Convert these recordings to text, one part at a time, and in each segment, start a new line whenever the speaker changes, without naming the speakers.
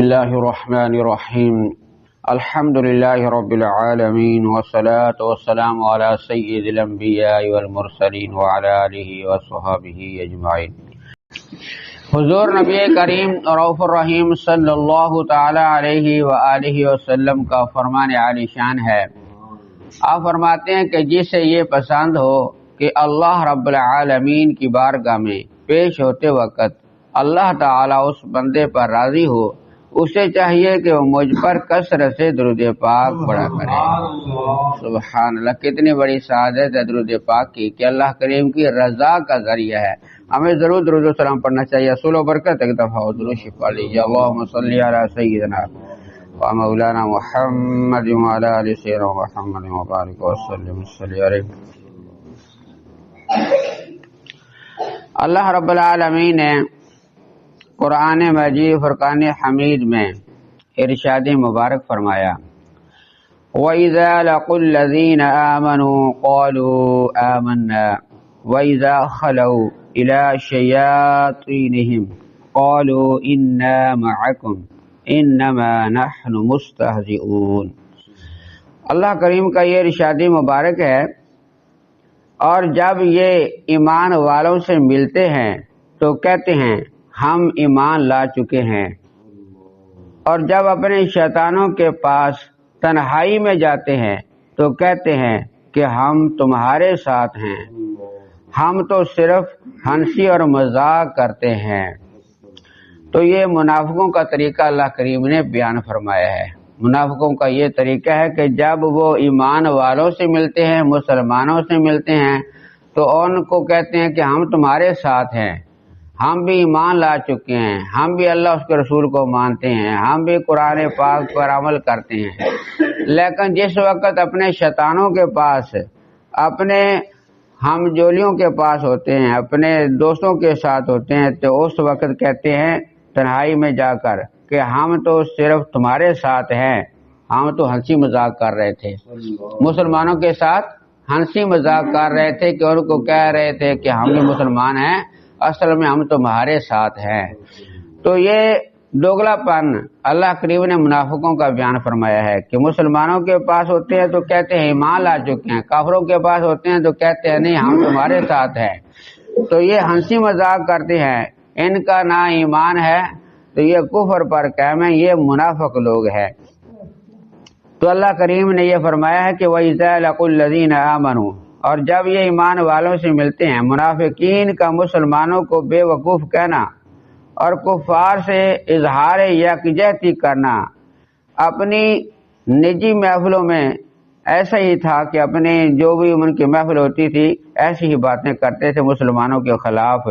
اللہ الرحمن الرحیم الحمد للہ رب العالمین والصلاة والسلام علی سید الانبیاء والمرسلین وعلی آلہ وصحبہ اجمعین۔ حضور نبی کریم رؤوف الرحیم صلی اللہ تعالی علیہ وآلہ وسلم کا فرمان عالی شان ہے۔ آپ فرماتے ہیں کہ جسے یہ پسند ہو کہ اللہ رب العالمین کی بارگاہ میں پیش ہوتے وقت اللہ تعالی اس بندے پر راضی ہو، اسے چاہیے کہ وہ مجھ پر کثرت سے درود پاک پڑھا کرے۔ سبحان اللہ، کتنی بڑی سعادت ہے درود پاک کی کہ اللہ کریم کی رضا کا ذریعہ ہے۔ ہمیں ضرور درود و سلام پڑھنا چاہیے۔ اصول و برکت ایک دفعہ درود شفا لیجیے۔ اللہم صلی علی سیدنا و مولانا محمد وعلی آل سیدنا محمد وبارک وسلم صلی علیہ۔ اللہ رب العالمین نے قرآن مجید فرقان حمید میں ارشاد مبارک فرمایا، وَإِذَا لَقُوا الَّذِينَ آمَنُوا قَالُوا آمَنَّا وَإِذَا خَلَوْا إِلَى شَيَاطِينِهِمْ قَالُوا إِنَّا مَعَكُمْ إِنَّمَا نَحْنُ مُسْتَهْزِئُونَ۔ اللہ کریم کا یہ ارشاد مبارک ہے، اور جب یہ ایمان والوں سے ملتے ہیں تو کہتے ہیں ہم ایمان لا چکے ہیں، اور جب اپنے شیطانوں کے پاس تنہائی میں جاتے ہیں تو کہتے ہیں کہ ہم تمہارے ساتھ ہیں، ہم تو صرف ہنسی اور مذاق کرتے ہیں۔ تو یہ منافقوں کا طریقہ اللہ کریم نے بیان فرمایا ہے۔ منافقوں کا یہ طریقہ ہے کہ جب وہ ایمان والوں سے ملتے ہیں، مسلمانوں سے ملتے ہیں، تو ان کو کہتے ہیں کہ ہم تمہارے ساتھ ہیں، ہم بھی ایمان لا چکے ہیں، ہم بھی اللہ اس کے رسول کو مانتے ہیں، ہم بھی قرآن پاک پر عمل کرتے ہیں۔ لیکن جس وقت اپنے شیطانوں کے پاس، اپنے ہم جولیوں کے پاس ہوتے ہیں، اپنے دوستوں کے ساتھ ہوتے ہیں، تو اس وقت کہتے ہیں تنہائی میں جا کر کہ ہم تو صرف تمہارے ساتھ ہیں، ہم تو ہنسی مذاق کر رہے تھے۔ مسلمانوں کے ساتھ ہنسی مذاق کر رہے تھے کہ ان کو کہہ رہے تھے کہ ہم بھی مسلمان ہیں، اصل میں ہم تمہارے ساتھ ہیں۔ تو یہ دوگلا پن اللہ کریم نے منافقوں کا بیان فرمایا ہے کہ مسلمانوں کے پاس ہوتے ہیں تو کہتے ہیں ایمان لا چکے ہیں، کافروں کے پاس ہوتے ہیں تو کہتے ہیں نہیں ہم تمہارے ساتھ ہیں۔ تو یہ ہنسی مذاق کرتے ہیں، ان کا نہ ایمان ہے تو یہ کفر پر قائم ہے، یہ منافق لوگ ہیں۔ تو اللہ کریم نے یہ فرمایا ہے کہ وَإِذَا لَقُوا الَّذِينَ آمَنُوا، اور جب یہ ایمان والوں سے ملتے ہیں، منافقین کا مسلمانوں کو بے وقوف کہنا اور کفار سے اظہار یکجہتی کرنا اپنی نجی محفلوں میں ایسا ہی تھا کہ اپنے جو بھی ان کی محفل ہوتی تھی ایسی ہی باتیں کرتے تھے مسلمانوں کے خلاف،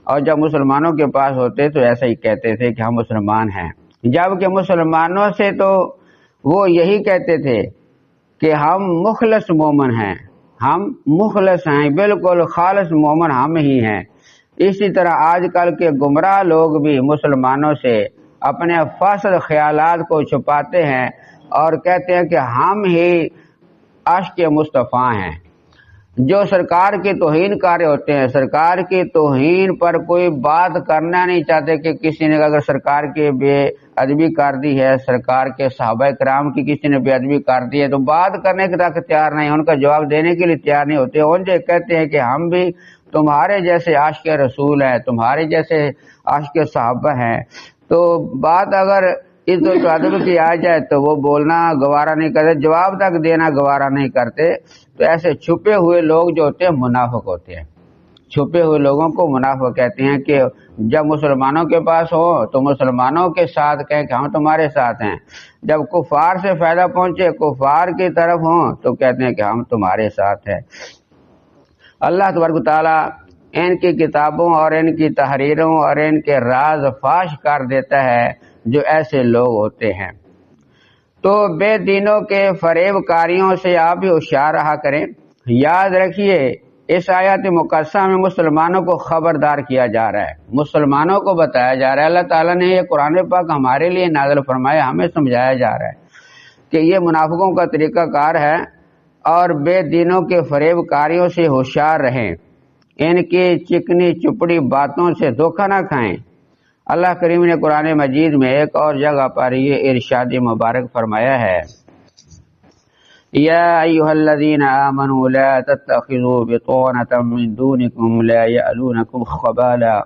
اور جب مسلمانوں کے پاس ہوتے تو ایسا ہی کہتے تھے کہ ہم مسلمان ہیں، جبکہ مسلمانوں سے تو وہ یہی کہتے تھے کہ ہم مخلص مومن ہیں، ہم مخلص ہیں، بالکل خالص مومن ہم ہی ہیں۔ اسی طرح آج کل کے گمراہ لوگ بھی مسلمانوں سے اپنے فاسد خیالات کو چھپاتے ہیں اور کہتے ہیں کہ ہم ہی عاشق مصطفیٰ ہیں۔ جو سرکار کی توہین کر رہے ہوتے ہیں، سرکار کی توہین پر کوئی بات کرنا نہیں چاہتے کہ کسی نے اگر سرکار کی بے ادبی کر دی ہے، سرکار کے صحابہ کرام کی کسی نے بے ادبی کر دی ہے تو بات کرنے کے تک تیار نہیں، ان کا جواب دینے کے لیے تیار نہیں ہوتے۔ ان سے کہتے ہیں کہ ہم بھی تمہارے جیسے عاشق رسول ہیں، تمہارے جیسے عاشق صحابہ ہیں۔ تو بات اگر عزت و ادب کی آ جائے تو وہ بولنا گوارا نہیں کرتے، جواب تک دینا گوارا نہیں کرتے۔ تو ایسے چھپے ہوئے لوگ جو ہوتے ہیں منافق ہوتے ہیں۔ چھپے ہوئے لوگوں کو منافق کہتے ہیں کہ جب مسلمانوں کے پاس ہو تو مسلمانوں کے ساتھ کہیں کہ ہم تمہارے ساتھ ہیں، جب کفار سے فائدہ پہنچے کفار کی طرف ہوں تو کہتے ہیں کہ ہم تمہارے ساتھ ہیں۔ اللہ تبارک و تعالیٰ ان کی کتابوں اور ان کی تحریروں اور ان کے راز فاش کر دیتا ہے جو ایسے لوگ ہوتے ہیں۔ تو بے دینوں کے فریب کاریوں سے آپ بھی ہوشیار رہا کریں۔ یاد رکھیے اس آیات مقدسہ میں مسلمانوں کو خبردار کیا جا رہا ہے، مسلمانوں کو بتایا جا رہا ہے۔ اللہ تعالیٰ نے یہ قرآن پاک ہمارے لیے نازل فرمایا، ہمیں سمجھایا جا رہا ہے کہ یہ منافقوں کا طریقہ کار ہے، اور بے دینوں کے فریب کاریوں سے ہوشیار رہیں، ان کی چکنی چپڑی باتوں سے دھوکہ نہ کھائیں۔ اللہ کریم نے قرآن مجید میں ایک اور جگہ پر یہ ارشاد مبارک فرمایا ہے، یا ایھا الذین آمنوا لا تتخذوا بطانة من دونکم لا یألونکم خبالا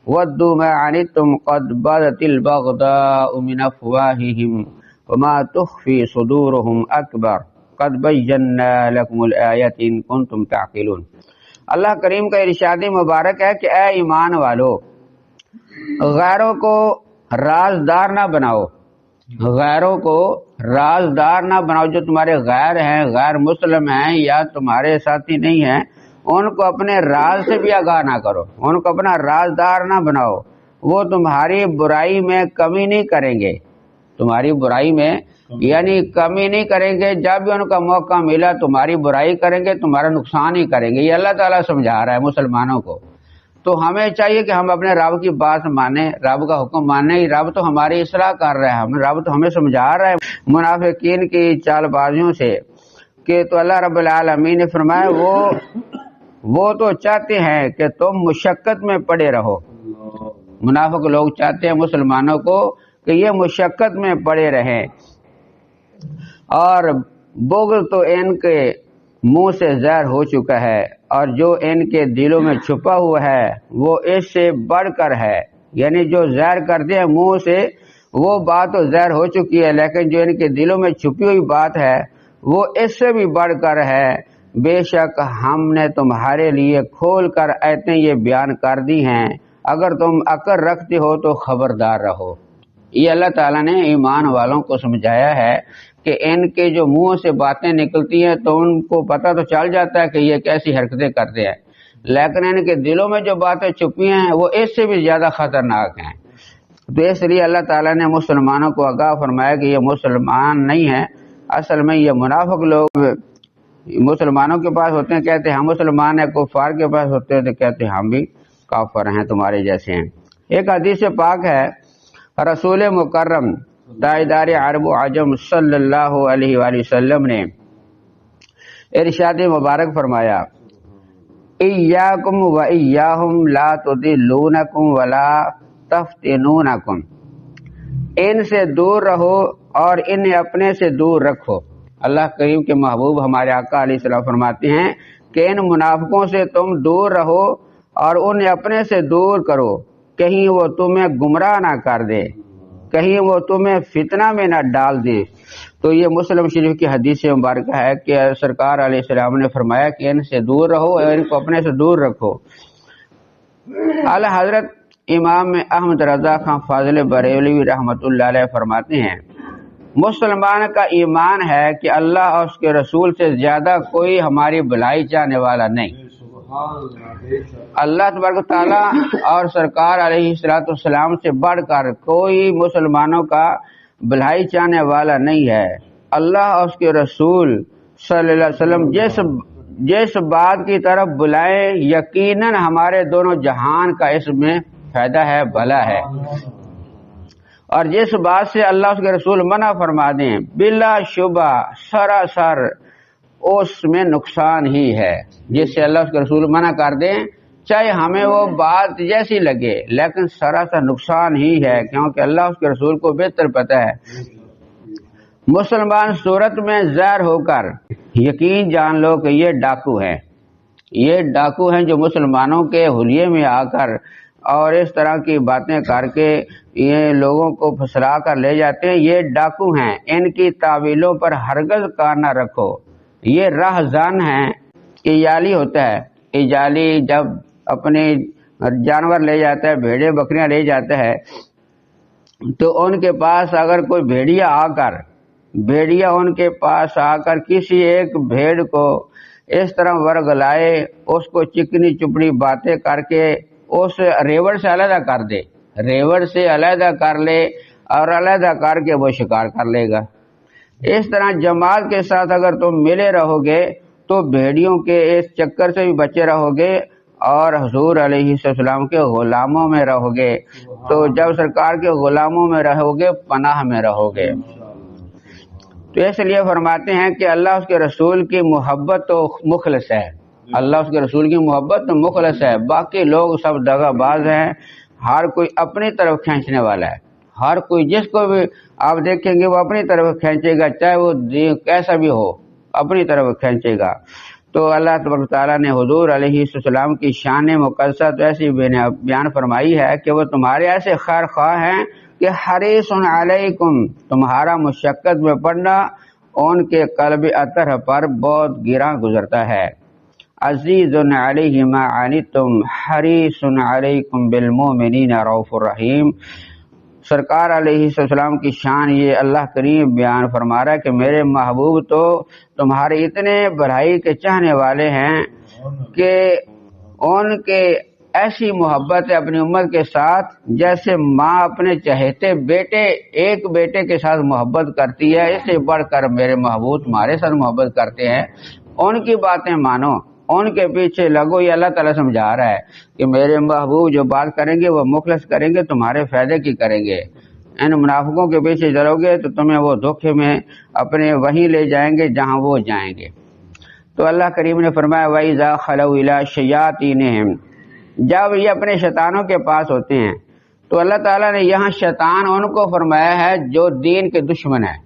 ودوا ما عنتم قد بدت البغضاء من افواہہم وما تخفی صدورہم اکبر قد بینا لکم الآیات ان کنتم تعقلون۔ اللہ کریم کا ارشاد مبارک ہے کہ اے ایمان والو، غیروں کو رازدار نہ بناؤ، غیروں کو رازدار نہ بناؤ۔ جو تمہارے غیر ہیں، غیر مسلم ہیں یا تمہارے ساتھی نہیں ہیں، ان کو اپنے راز سے بھی آگاہ نہ کرو، ان کو اپنا رازدار نہ بناؤ۔ وہ تمہاری برائی میں کمی نہیں کریں گے، تمہاری برائی میں یعنی کمی نہیں کریں گے۔ جب بھی ان کا موقع ملا تمہاری برائی کریں گے، تمہارا نقصان ہی کریں گے۔ یہ اللہ تعالیٰ سمجھا رہا ہے مسلمانوں کو۔ تو ہمیں چاہیے کہ ہم اپنے رب کی بات مانیں، رب کا حکم مانیں۔ رب تو ہماری اصلاح کر رہا ہے، رب تو ہمیں سمجھا رہا ہے منافقین کی چال بازیوں سے۔ کہ تو اللہ رب العالمین نے فرمایا وہ تو چاہتے ہیں کہ تم مشقت میں پڑے رہو۔ منافق لوگ چاہتے ہیں مسلمانوں کو کہ یہ مشقت میں پڑے رہیں، اور بغض تو ان کے منہ سے زہر ہو چکا ہے، اور جو ان کے دلوں میں چھپا ہوا ہے وہ اس سے بڑھ کر ہے۔ یعنی جو زہر کرتے ہیں منہ سے وہ بات تو زہر ہو چکی ہے، لیکن جو ان کے دلوں میں چھپی ہوئی بات ہے وہ اس سے بھی بڑھ کر ہے۔ بے شک ہم نے تمہارے لیے کھول کر آیتیں یہ بیان کر دی ہیں، اگر تم عقل رکھتے ہو تو خبردار رہو۔ یہ اللہ تعالیٰ نے ایمان والوں کو سمجھایا ہے کہ ان کے جو منہ سے باتیں نکلتی ہیں تو ان کو پتہ تو چل جاتا ہے کہ یہ کیسی حرکتیں کرتے ہیں، لیکن ان کے دلوں میں جو باتیں چھپی ہیں وہ اس سے بھی زیادہ خطرناک ہیں۔ تو اس لیے اللہ تعالیٰ نے مسلمانوں کو آگاہ فرمایا کہ یہ مسلمان نہیں ہیں، اصل میں یہ منافق لوگ مسلمانوں کے پاس ہوتے ہیں، کہتے ہیں ہم مسلمان ہیں، کفار کے پاس ہوتے ہیں تو کہتے ہیں ہم بھی کافر ہیں، تمہارے جیسے ہیں۔ ایک حدیث پاک ہے، رسول مکرم تاجدار عرب و عجم صلی اللہ علیہ وآلہ وسلم نے ارشاد مبارک فرمایا، ایاکم و ایاہم لا تضلونکم ولا تفتنونکم، ان سے دور رہو اور انہیں اپنے سے دور رکھو۔ اللہ کریم کے محبوب ہمارے آقا علیہ السلام فرماتے ہیں کہ ان منافقوں سے تم دور رہو اور انہیں اپنے سے دور کرو، کہیں وہ تمہیں گمراہ نہ کر دے، کہیں وہ تمہیں فتنہ میں نہ ڈال دے۔ تو یہ مسلم شریف کی حدیث مبارکہ ہے کہ سرکار علیہ السلام نے فرمایا کہ ان سے دور رہو اور ان کو اپنے سے دور رکھو۔ اعلی حضرت امام احمد رضا خان فاضل بریلوی رحمۃ اللہ علیہ فرماتے ہیں، مسلمان کا ایمان ہے کہ اللہ اور اس کے رسول سے زیادہ کوئی ہماری بھلائی چاہنے والا نہیں۔ اللہ تبارک تعالیٰ اور سرکار علیہ السلام سے بڑھ کر کوئی مسلمانوں کا بھلائی چاہنے والا نہیں ہے۔ اللہ اور اس کے رسول صلی اللہ علیہ وسلم جس بات کی طرف بلائیں یقیناً ہمارے دونوں جہان کا اس میں فائدہ ہے، بھلا ہے، اور جس بات سے اللہ اس کے رسول منع فرما دیں بلا شبہ سراسر اس میں نقصان ہی ہے۔ جس سے اللہ اس کے رسول منع کر دیں چاہے ہمیں وہ بات جیسی لگے لیکن سراسر نقصان ہی ہے، کیونکہ اللہ اس کے رسول کو بہتر پتہ ہے۔ مسلمان صورت میں ظاہر ہو کر یقین جان لو کہ یہ ڈاکو ہیں، یہ ڈاکو ہیں جو مسلمانوں کے حلیے میں آ کر اور اس طرح کی باتیں کر کے یہ لوگوں کو پھسلا کر لے جاتے ہیں۔ یہ ڈاکو ہیں، ان کی تعویلوں پر ہرگز کان نہ رکھو۔ یہ راہ زن ہیں، ایجالی ہوتا ہے، ایجالی جب اپنے جانور لے جاتا ہے، بھیڑیں بکریاں لے جاتا ہے تو ان کے پاس اگر کوئی بھیڑیا ان کے پاس آ کر کسی ایک بھیڑ کو اس طرح ورگلائے، اس کو چکنی چپڑی باتیں کر کے اس ریوڑ سے علیحدہ کر دے، ریوڑ سے علیحدہ کر لے اور علیحدہ کر کے وہ شکار کر لے گا۔ اس طرح جماعت کے ساتھ اگر تم ملے رہو گے تو بھیڑیوں کے اس چکر سے بھی بچے رہو گے اور حضور علیہ السلام کے غلاموں میں رہو گے۔ تو جب سرکار کے غلاموں میں رہو گے پناہ میں رہو گے۔ تو اس لیے فرماتے ہیں کہ اللہ اس کے رسول کی محبت تو مخلص ہے، اللہ اس کے رسول کی محبت تو مخلص ہے، باقی لوگ سب دغا باز ہیں، ہر کوئی اپنی طرف کھینچنے والا ہے، ہر کوئی جس کو بھی آپ دیکھیں گے وہ اپنی طرف کھینچے گا، چاہے وہ کیسا بھی ہو اپنی طرف کھینچے گا۔ تو اللہ تبارک تعالیٰ نے حضور علیہ السلام کی شان مقدسہ تو ایسی بیان فرمائی ہے کہ وہ تمہارے ایسے خیر خواہ ہیں کہ حریص علیکم، تمہارا مشقت میں پڑنا ان کے قلب اطہر پر بہت گراں گزرتا ہے۔ عزیز علیہ ما عنتم حریص علیکم بالمؤمنین رؤوف الرحیم۔ سرکار علیہ السلام کی شان یہ اللہ کریم بیان فرما رہا ہے کہ میرے محبوب تو تمہارے اتنے بھلائی کے چاہنے والے ہیں کہ ان کے ایسی محبت ہے اپنی امت کے ساتھ جیسے ماں اپنے چہیتے بیٹے ایک بیٹے کے ساتھ محبت کرتی ہے، اس سے بڑھ کر میرے محبوب تمہارے ساتھ محبت کرتے ہیں۔ ان کی باتیں مانو، ان کے پیچھے لگو، یہ اللہ تعالیٰ سمجھا رہا ہے کہ میرے محبوب جو بات کریں گے وہ مخلص کریں گے، تمہارے فائدے کی کریں گے۔ ان منافقوں کے پیچھے چلو گے تو تمہیں وہ دھوکے میں اپنے وہیں لے جائیں گے جہاں وہ جائیں گے۔ تو اللہ کریم نے فرمایا وَإِذَا خَلَوْا إِلَىٰ شَيَاطِينِهِمْ، جب یہ اپنے شیطانوں کے پاس ہوتے ہیں تو اللہ تعالیٰ نے یہاں شیطان ان کو فرمایا ہے جو دین کے دشمن ہیں،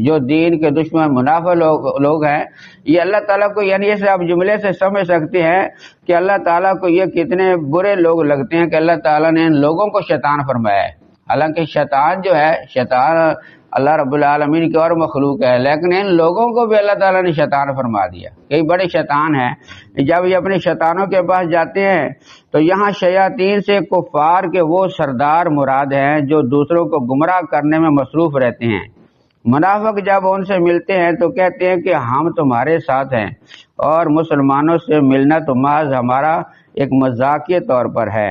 جو دین کے دشمن منافق لوگ ہیں۔ یہ اللہ تعالیٰ کو یعنی اسے آپ جملے سے سمجھ سکتے ہیں کہ اللہ تعالیٰ کو یہ کتنے برے لوگ لگتے ہیں کہ اللہ تعالیٰ نے ان لوگوں کو شیطان فرمایا ہے۔ حالانکہ شیطان جو ہے، شیطان اللہ رب العالمین کی اور مخلوق ہے، لیکن ان لوگوں کو بھی اللہ تعالیٰ نے شیطان فرما دیا۔ کئی بڑے شیطان ہیں، جب یہ اپنے شیطانوں کے پاس جاتے ہیں تو یہاں شیاطین سے کفار کے وہ سردار مراد ہیں جو دوسروں کو گمراہ کرنے میں مصروف رہتے ہیں۔ منافق جب ان سے ملتے ہیں تو کہتے ہیں کہ ہم تمہارے ساتھ ہیں، اور مسلمانوں سے ملنا تو محض ہمارا ایک مذاقیہ طور پر ہے،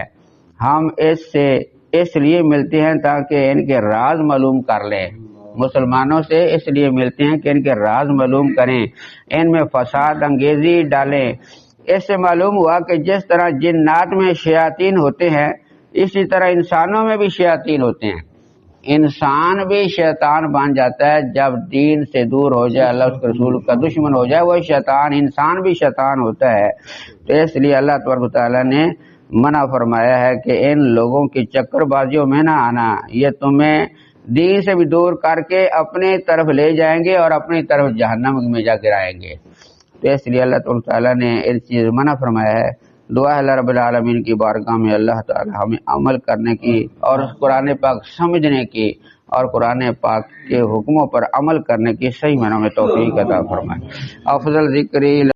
ہم اس لیے ملتے ہیں تاکہ ان کے راز معلوم کر لیں۔ مسلمانوں سے اس لیے ملتے ہیں کہ ان کے راز معلوم کریں، ان میں فساد انگیزی ڈالیں۔ اس سے معلوم ہوا کہ جس طرح جنات میں شیاطین ہوتے ہیں اسی طرح انسانوں میں بھی شیاطین ہوتے ہیں۔ انسان بھی شیطان بن جاتا ہے جب دین سے دور ہو جائے، اللہ اس کے رسول کا دشمن ہو جائے، وہ شیطان، انسان بھی شیطان ہوتا ہے۔ تو اس لیے اللہ تبارک و تعالیٰ نے منع فرمایا ہے کہ ان لوگوں کی چکر بازیوں میں نہ آنا، یہ تمہیں دین سے بھی دور کر کے اپنی طرف لے جائیں گے اور اپنی طرف جہنم میں جا گرائیں گے۔ تو اس لیے اللہ تبارک و تعالیٰ نے اس چیز منع فرمایا ہے۔ دعا ہے اللہ رب العالمین کی بارگاہ میں اللہ تعالی ہمیں عمل کرنے کی اور قرآن پاک سمجھنے کی اور قرآن پاک کے حکموں پر عمل کرنے کی صحیح معنوں میں توفیق عطا فرمائے۔ افضل ذکری